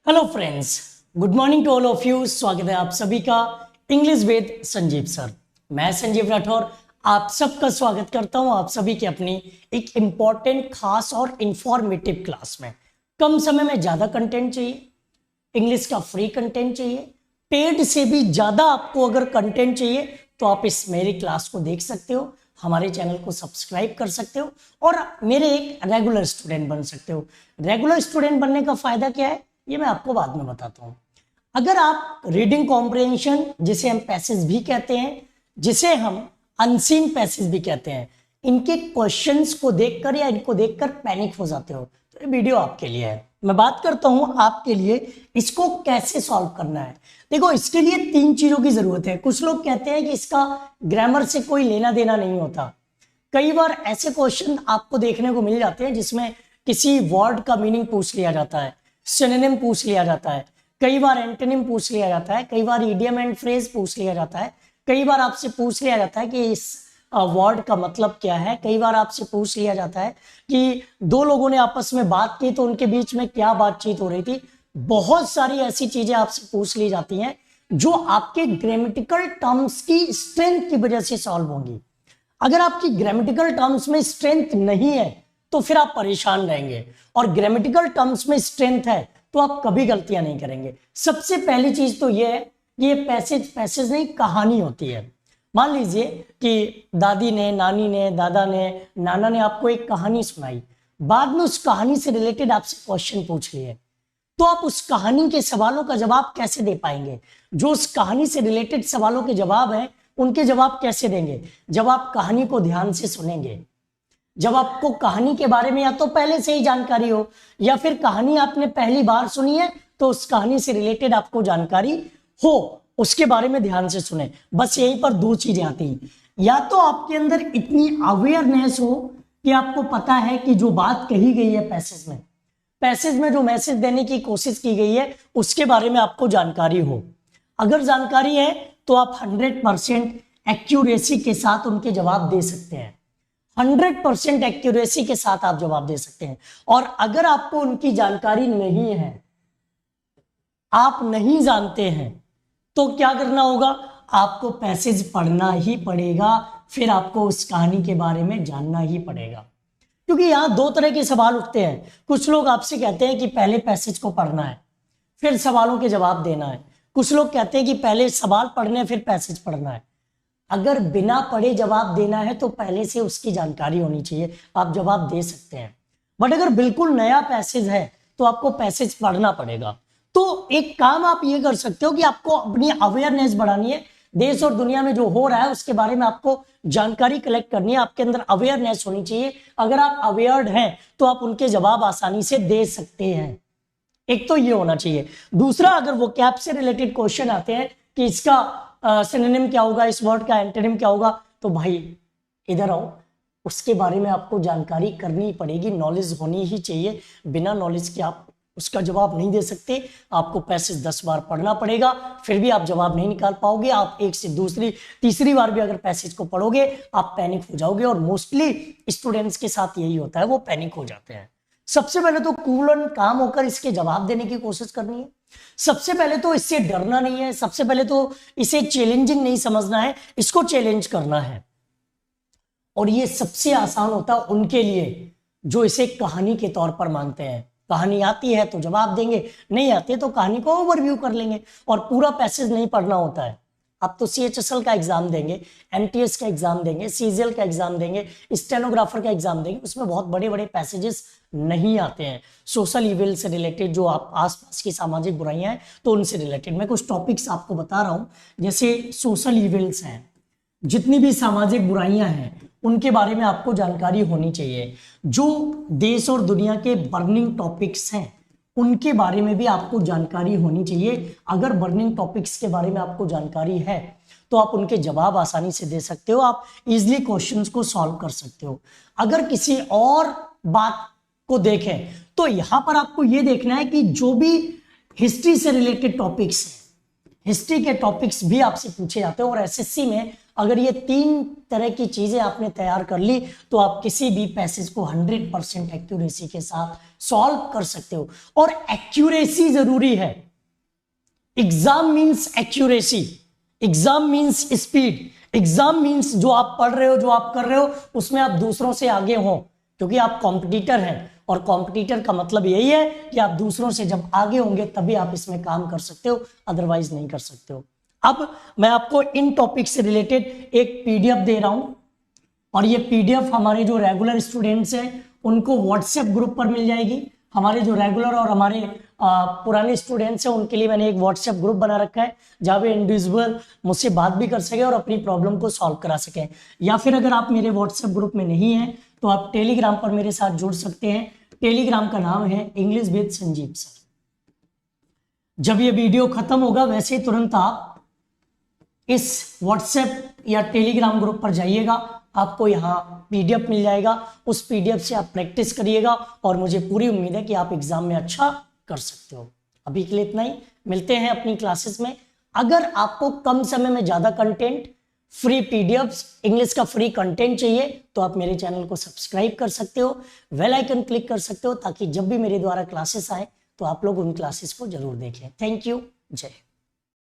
Hello friends, good morning to all of you. स्वागत है आप सभी का इंग्लिश विद संजीव सर। मैं संजीव राठौर आप सबका स्वागत करता हूं आप सभी की अपनी एक इंपॉर्टेंट, खास और इंफॉर्मेटिव क्लास में। कम समय में ज्यादा कंटेंट चाहिए, इंग्लिश का फ्री कंटेंट चाहिए, पेड से भी ज्यादा आपको अगर कंटेंट चाहिए तो आप इस मेरी क्लास को देख सकते हो, हमारे चैनल को सब्सक्राइब कर सकते हो और मेरे एक रेगुलर स्टूडेंट बन सकते हो। रेगुलर स्टूडेंट बनने का फायदा क्या है ये मैं आपको बाद में बताता हूं। अगर आप रीडिंग कॉम्प्रिहेंशन, जिसे हम पैसेज भी कहते हैं, जिसे हम अनसीन पैसेज भी कहते हैं, इनके क्वेश्चंस को देखकर या इनको देखकर पैनिक हो जाते हो तो ये वीडियो आपके लिए है। मैं बात करता हूं आपके लिए इसको कैसे सॉल्व करना है। देखो, इसके लिए 3 चीजों की जरूरत है। कुछ लोग कहते हैं कि इसका ग्रामर से कोई लेना देना नहीं होता। कई बार ऐसे क्वेश्चन आपको देखने को मिल जाते हैं जिसमें किसी वर्ड का मीनिंग पूछ लिया जाता है, सिनोनिम पूछ लिया जाता है, कई बार एंटोनिम पूछ लिया जाता है, कई बार इडियम एंड फ्रेज पूछ लिया जाता है, कई बार आपसे पूछ लिया जाता है कि इस वर्ड का मतलब क्या है, कई बार आपसे पूछ लिया जाता है कि दो लोगों ने आपस में बात की तो उनके बीच में क्या बातचीत हो रही थी। बहुत सारी ऐसी चीजें आपसे पूछ ली जाती हैं जो आपके ग्रामेटिकल टर्म्स की स्ट्रेंथ की वजह से सॉल्व होंगी। अगर आपकी ग्रामेटिकल टर्म्स में स्ट्रेंथ नहीं है तो फिर आप परेशान रहेंगे, और ग्रामेटिकल टर्म्स में स्ट्रेंथ है तो आप कभी गलतियां नहीं करेंगे। सबसे पहली चीज तो यह है कि ये पैसेज नहीं, कहानी होती है। मान लीजिए कि दादी ने, नानी ने, दादा ने, नाना ने आपको एक कहानी सुनाई, बाद में उस कहानी से रिलेटेड आपसे क्वेश्चन पूछ लिए, तो आप उस कहानी के सवालों का जवाब कैसे दे पाएंगे? जो उस कहानी से रिलेटेड सवालों के जवाब हैं उनके जवाब कैसे देंगे? जब आप कहानी को ध्यान से सुनेंगे, जब आपको कहानी के बारे में या तो पहले से ही जानकारी हो या फिर कहानी आपने पहली बार सुनी है तो उस कहानी से रिलेटेड आपको जानकारी हो, उसके बारे में ध्यान से सुने। बस यहीं पर 2 चीजें आती हैं। या तो आपके अंदर इतनी अवेयरनेस हो कि आपको पता है कि जो बात कही गई है पैसेज में जो मैसेज देने की कोशिश की गई है उसके बारे में आपको जानकारी हो। अगर जानकारी है तो आप 100% एक्यूरेसी के साथ उनके जवाब दे सकते हैं। 100% एक्यूरेसी के साथ आप जवाब दे सकते हैं। और अगर आपको उनकी जानकारी नहीं है, आप नहीं जानते हैं, तो क्या करना होगा? आपको पैसेज पढ़ना ही पड़ेगा, फिर आपको उस कहानी के बारे में जानना ही पड़ेगा। क्योंकि यहां 2 तरह के सवाल उठते हैं। कुछ लोग आपसे कहते हैं कि पहले पैसेज को पढ़ना है फिर सवालों के जवाब देना है। कुछ लोग कहते हैं कि पहले सवाल पढ़ने हैं फिर पैसेज पढ़ना है। अगर बिना पढ़े जवाब देना है तो पहले से उसकी जानकारी होनी चाहिए, आप जवाब दे सकते हैं। बट अगर बिल्कुल नया पैसेज है तो आपको पैसेज पढ़ना पड़ेगा। तो एक काम आप ये कर सकते हो कि आपको अपनी अवेयरनेस बढ़ानी है, देश और दुनिया में जो हो रहा है उसके बारे में आपको जानकारी कलेक्ट करनी है, आपके अंदर अवेयरनेस होनी चाहिए। अगर आप अवेयर्ड हैं तो आप उनके जवाब आसानी से दे सकते हैं। एक तो ये होना चाहिए। दूसरा, अगर वो कैप से रिलेटेड क्वेश्चन आते हैं कि इसका सिनोनिम क्या होगा, इस वर्ड का एंटोनिम क्या होगा, तो भाई इधर आओ, उसके बारे में आपको जानकारी करनी पड़ेगी, नॉलेज होनी ही चाहिए। बिना नॉलेज के आप उसका जवाब नहीं दे सकते। आपको पैसेज 10 बार पढ़ना पड़ेगा, फिर भी आप जवाब नहीं निकाल पाओगे। आप एक से दूसरी तीसरी बार भी अगर पैसेज को पढ़ोगे आप पैनिक हो जाओगे, और मोस्टली स्टूडेंट्स के साथ यही होता है, वो पैनिक हो जाते हैं। सबसे पहले तो कूल एंड काम होकर इसके जवाब देने की कोशिश करनी है। सबसे पहले तो इससे डरना नहीं है, सबसे पहले तो इसे चैलेंजिंग नहीं समझना है, इसको चैलेंज करना है। और ये सबसे आसान होता है उनके लिए जो इसे कहानी के तौर पर मानते हैं। कहानी आती है तो जवाब देंगे, नहीं आती तो कहानी को ओवरव्यू कर लेंगे, और पूरा पैसेज नहीं पढ़ना होता है। आप तो CHSL का एग्जाम देंगे, MTS का एग्जाम देंगे, CGL का एग्जाम देंगे, स्टेनोग्राफर का एग्जाम देंगे, उसमें बहुत बड़े बड़े पैसेजेस नहीं आते हैं। सोशल इविल से रिलेटेड, जो आप आसपास की सामाजिक बुराइयां हैं तो उनसे रिलेटेड मैं कुछ टॉपिक्स आपको बता रहा हूं। जैसे सोशल इविल्स हैं, जितनी भी सामाजिक बुराइयां हैं उनके बारे में आपको जानकारी होनी चाहिए। जो देश और दुनिया के बर्निंग टॉपिक्स हैं उनके बारे में भी आपको जानकारी होनी चाहिए। अगर बर्निंग टॉपिक्स के बारे में आपको जानकारी है तो आप उनके जवाब आसानी से दे सकते हो, आप इजीली क्वेश्चंस को सॉल्व कर सकते हो। अगर किसी और बात को देखें तो यहां पर आपको यह देखना है कि जो भी हिस्ट्री से रिलेटेड टॉपिक्स हैं, हिस्ट्री के टॉपिक्स भी आपसे पूछे जाते हैं, और SSC में अगर ये 3 तरह की चीजें आपने तैयार कर ली तो आप किसी भी पैसेज को 100% एक्यूरेसी के साथ सॉल्व कर सकते हो। और एक्यूरेसी जरूरी है। Exam means accuracy, exam means speed, exam means जो आप पढ़ रहे हो, जो आप कर रहे हो उसमें आप दूसरों से आगे हो, क्योंकि आप कॉम्पिटिटर हैं। और कॉम्पिटिटर का मतलब यही है कि आप दूसरों से जब आगे होंगे तभी आप इसमें काम कर सकते हो, अदरवाइज नहीं कर सकते हो। अब मैं आपको इन टॉपिक से रिलेटेड एक पीडीएफ दे रहा हूं, और ये पीडीएफ हमारे जो रेगुलर स्टूडेंट्स हैं उनको व्हाट्सएप ग्रुप पर मिल जाएगी। हमारे जो रेगुलर और हमारे पुराने स्टूडेंट्स हैं उनके लिए मैंने एक व्हाट्सएप ग्रुप बना रखा है, जहाँ पे इंडिविजुअल मुझसे बात भी कर सके और अपनी प्रॉब्लम को सॉल्व करा सके। या फिर अगर आप मेरे व्हाट्सएप ग्रुप में नहीं हैं तो आप टेलीग्राम पर मेरे साथ जुड़ सकते हैं। टेलीग्राम का नाम है इंग्लिश विद संजीव सर। जब ये वीडियो खत्म होगा वैसे तुरंत आप इस व्हाट्सएप या टेलीग्राम ग्रुप पर जाइएगा, आपको यहाँ पीडीएफ मिल जाएगा। उस पीडीएफ से आप प्रैक्टिस करिएगा और मुझे पूरी उम्मीद है कि आप एग्जाम में अच्छा कर सकते हो। अभी के लिए इतना ही, मिलते हैं अपनी क्लासेस में। अगर आपको कम समय में ज्यादा कंटेंट, फ्री पीडीएफ्स, इंग्लिश का फ्री कंटेंट चाहिए तो आप मेरे चैनल को सब्सक्राइब कर सकते हो, बेल आइकन क्लिक कर सकते हो, ताकि जब भी मेरे द्वारा क्लासेस आए तो आप लोग उन क्लासेस को जरूर देखें। थैंक यू, जय हिंद।